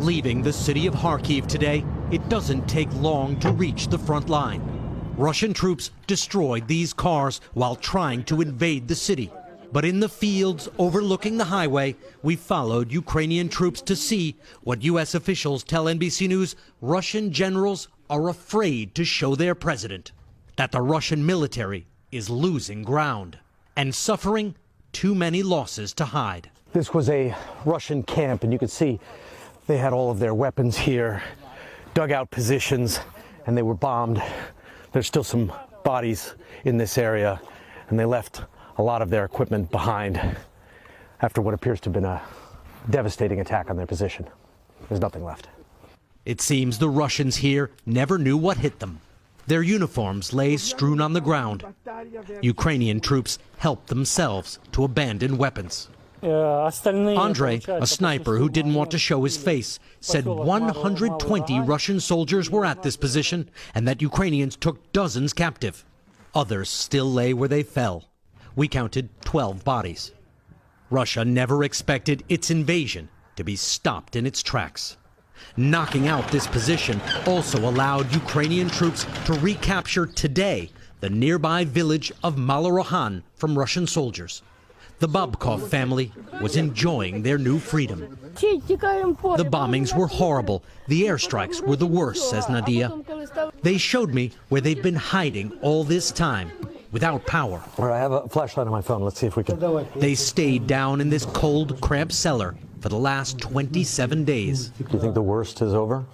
Leaving the city of Kharkiv today, it doesn't take long to reach the front line. Russian troops destroyed these cars while trying to invade the city. But in the fields overlooking the highway, we followed Ukrainian troops to see what U.S. officials tell NBC News Russian generals are afraid to show their president, that the Russian military is losing ground and suffering too many losses to hide. This was a Russian camp, and you could see they had all of their weapons here, dugout positions, and they were bombed. There's still some bodies in this area, and they left a lot of their equipment behind after what appears to have been a devastating attack on their position. There's nothing left. It seems the Russians here never knew what hit them. Their uniforms lay strewn on the ground. Ukrainian troops helped themselves to abandon weapons. Andrei, a sniper who didn't want to show his face, said 120 Russian soldiers were at this position and that Ukrainians took dozens captive. Others still lay where they fell. We counted 12 bodies. Russia never expected its invasion to be stopped in its tracks. Knocking out this position also allowed Ukrainian troops to recapture today the nearby village of Malorohan from Russian soldiers. The Babkov family was enjoying their new freedom. The bombings were horrible. The airstrikes were the worst, says Nadia. They showed me where they've been hiding all this time, without power. All right, I have a flashlight on my phone. Let's see if we can... They stayed down in this cold, cramped cellar for the last 27 days. Do you think the worst is over?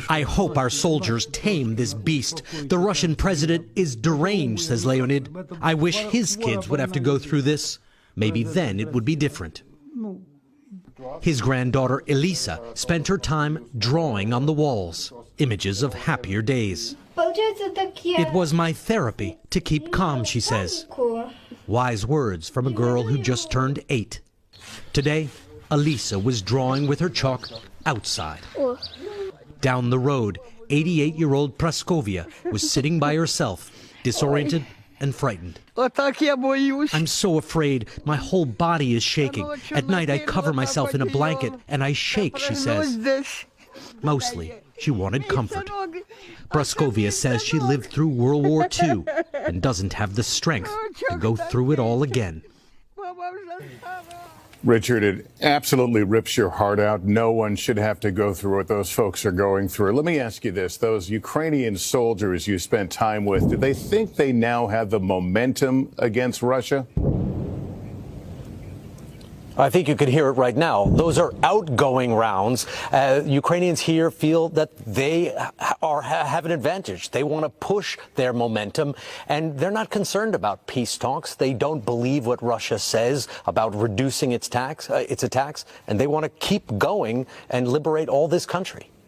I hope our soldiers tame this beast. The Russian president is deranged, says Leonid. I wish his kids would have to go through this. Maybe then it would be different. His granddaughter Elisa spent her time drawing on the walls, images of happier days. It was my therapy to keep calm, she says. Wise words from a girl who just turned 8. Today, Elisa was drawing with her chalk outside. Down the road, 88-year-old Praskovia was sitting by herself, disoriented and frightened. I'm so afraid. My whole body is shaking. At night, I cover myself in a blanket and I shake, she says. Mostly, she wanted comfort. Praskovia says she lived through World War II and doesn't have the strength to go through it all again. Richard, it absolutely rips your heart out. No one should have to go through what those folks are going through. Let me ask you this. Those Ukrainian soldiers you spent time with, do they think they now have the momentum against Russia? I think you can hear it right now. Those are outgoing rounds. Ukrainians here feel that they have an advantage. They want to push their momentum, and they're not concerned about peace talks. They don't believe what Russia says about reducing its attacks, and they want to keep going and liberate all this country.